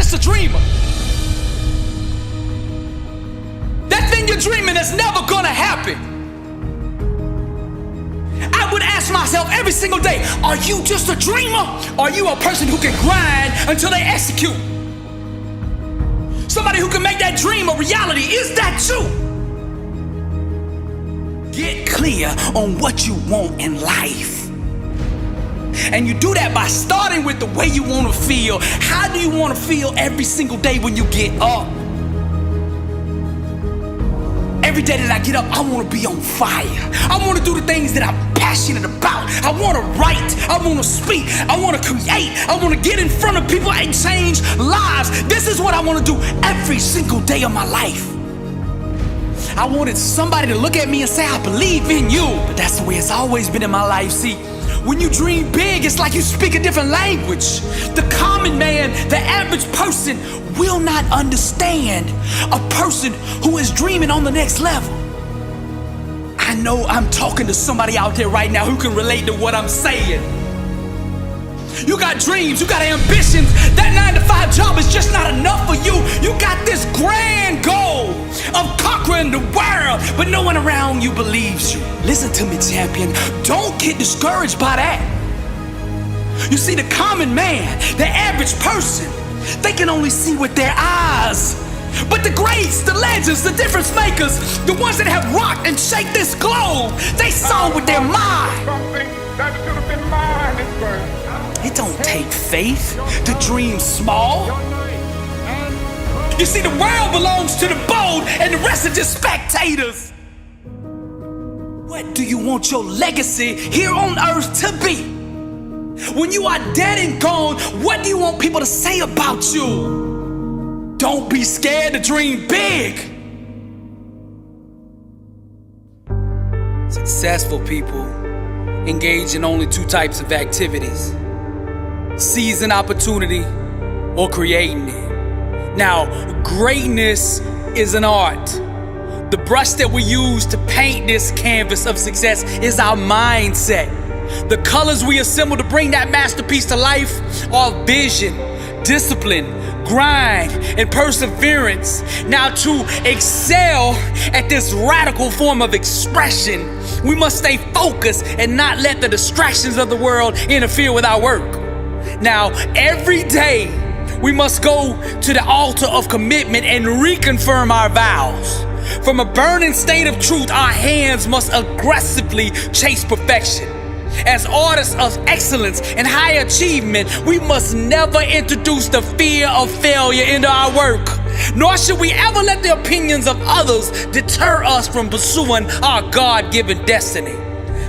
just a dreamer. That thing you're dreaming is never gonna happen. I would ask myself every single day, are you just a dreamer? Or are you a person who can grind until they execute? Somebody who can make that dream a reality. Is that you? Get clear on what you want in life. And you do that by starting with the way you want to feel. How do you want to feel every single day when you get up? Every day that I get up, I want to be on fire. I want to do the things that I'm passionate about. I want to write. I want to speak. I want to create. I want to get in front of people and change lives. This is what I want to do every single day of my life. I wanted somebody to look at me and say, I believe in you. But that's the way it's always been in my life. See, when you dream big, it's like you speak a different language. The common man, the average person, will not understand a person who is dreaming on the next level. I know I'm talking to somebody out there right now who can relate to what I'm saying. You got dreams, you got ambitions. That 9-to-5 job is just not enough for you. You got this grand goal of conquering the world, but no one around you believes you. Listen to me, champion. Don't get discouraged by that. You see, the common man, the average person, they can only see with their eyes. But the greats, the legends, the difference makers, the ones that have rocked and shaped this globe, they saw with their mind. Something that should have been mine at first. It don't take faith to dream small. You see, the world belongs to the bold and the rest are just spectators. What do you want your legacy here on earth to be? When you are dead and gone, what do you want people to say about you? Don't be scared to dream big. Successful people engage in only 2 types of activities: seizing opportunity or creating it. Now, greatness is an art. The brush that we use to paint this canvas of success is our mindset. The colors we assemble to bring that masterpiece to life are vision, discipline, grind, and perseverance. Now, to excel at this radical form of expression, we must stay focused and not let the distractions of the world interfere with our work. Now, every day, we must go to the altar of commitment and reconfirm our vows. From a burning state of truth, our hands must aggressively chase perfection. As artists of excellence and high achievement, we must never introduce the fear of failure into our work. Nor should we ever let the opinions of others deter us from pursuing our God-given destiny.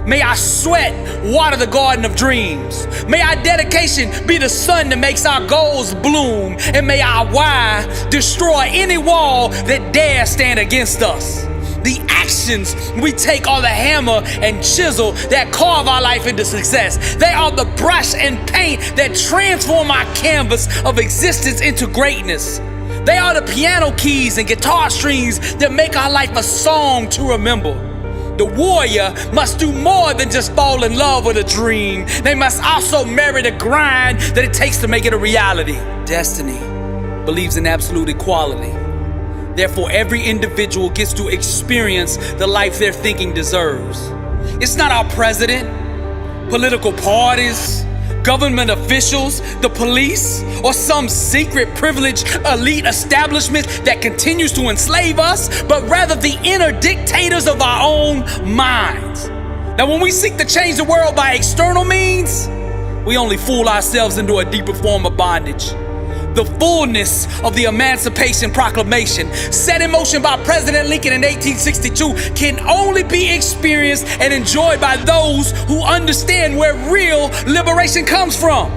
May our sweat water the garden of dreams. May our dedication be the sun that makes our goals bloom. And may our why destroy any wall that dares stand against us. The actions we take are the hammer and chisel that carve our life into success. They are the brush and paint that transform our canvas of existence into greatness. They are the piano keys and guitar strings that make our life a song to remember. The warrior must do more than just fall in love with a dream. They must also marry the grind that it takes to make it a reality. Destiny believes in absolute equality. Therefore, every individual gets to experience the life their thinking deserves. It's not our president, political parties, government officials, the police, or some secret privileged elite establishment that continues to enslave us, but rather the inner dictators of our own minds. Now, when we seek to change the world by external means, we only fool ourselves into a deeper form of bondage. The fullness of the Emancipation Proclamation, set in motion by President Lincoln in 1862, can only be experienced and enjoyed by those who understand where real liberation comes from.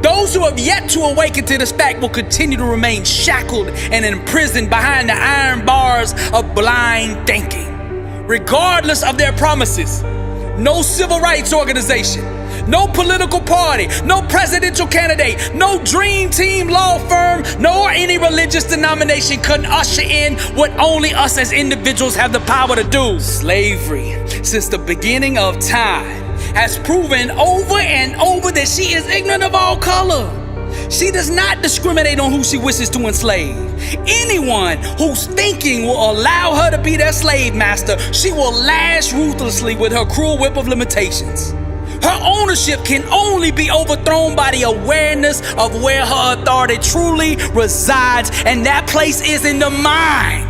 Those who have yet to awaken to this fact will continue to remain shackled and imprisoned behind the iron bars of blind thinking. Regardless of their promises, no civil rights organization, no political party, no presidential candidate, no dream team law firm, nor any religious denomination can usher in what only us as individuals have the power to do. Slavery, since the beginning of time, has proven over and over that she is ignorant of all color. She does not discriminate on who she wishes to enslave. Anyone whose thinking will allow her to be their slave master, she will lash ruthlessly with her cruel whip of limitations. Her ownership can only be overthrown by the awareness of where her authority truly resides, and that place is in the mind.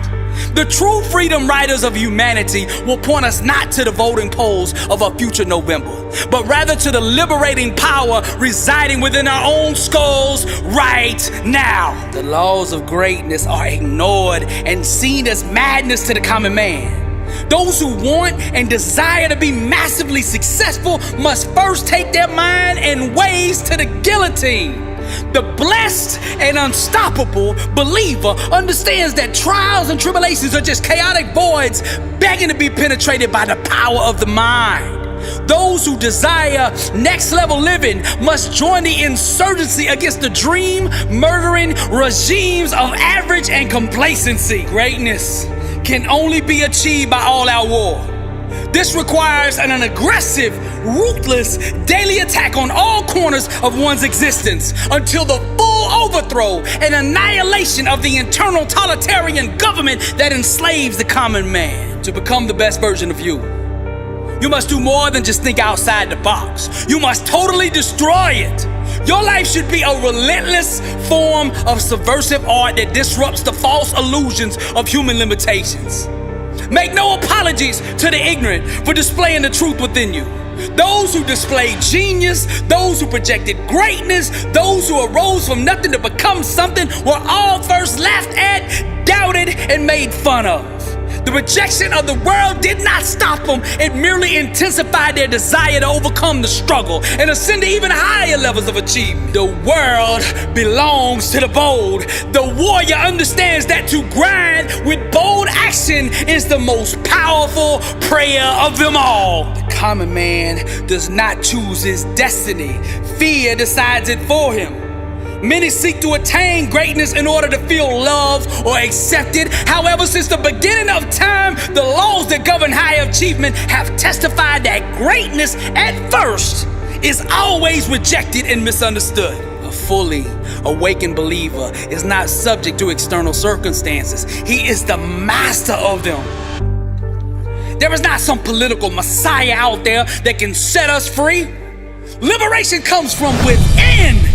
The true freedom riders of humanity will point us not to the voting polls of a future November, but rather to the liberating power residing within our own skulls right now. The laws of greatness are ignored and seen as madness to the common man. Those who want and desire to be massively successful must first take their mind and ways to the guillotine. The blessed and unstoppable believer understands that trials and tribulations are just chaotic voids begging to be penetrated by the power of the mind. Those who desire next level living must join the insurgency against the dream murdering regimes of average and complacency. Greatness can only be achieved by all out war. This requires an aggressive, ruthless daily attack on all corners of one's existence until the full overthrow and annihilation of the internal totalitarian government that enslaves the common man. To become the best version of you, you must do more than just think outside the box. You must totally destroy it. Your life should be a relentless form of subversive art that disrupts the false illusions of human limitations. Make no apologies to the ignorant for displaying the truth within you. Those who displayed genius, those who projected greatness, those who arose from nothing to become something were all first laughed at, doubted, and made fun of. The rejection of the world did not stop them. It merely intensified their desire to overcome the struggle and ascend to even higher levels of achievement. The world belongs to the bold. The warrior understands that to grind with bold action is the most powerful prayer of them all. The common man does not choose his destiny. Fear decides it for him. Many seek to attain greatness in order to feel loved or accepted. However, since the beginning of time, the laws that govern high achievement have testified that greatness at first is always rejected and misunderstood. A fully awakened believer is not subject to external circumstances. He is the master of them. There is not some political messiah out there that can set us free. Liberation comes from within.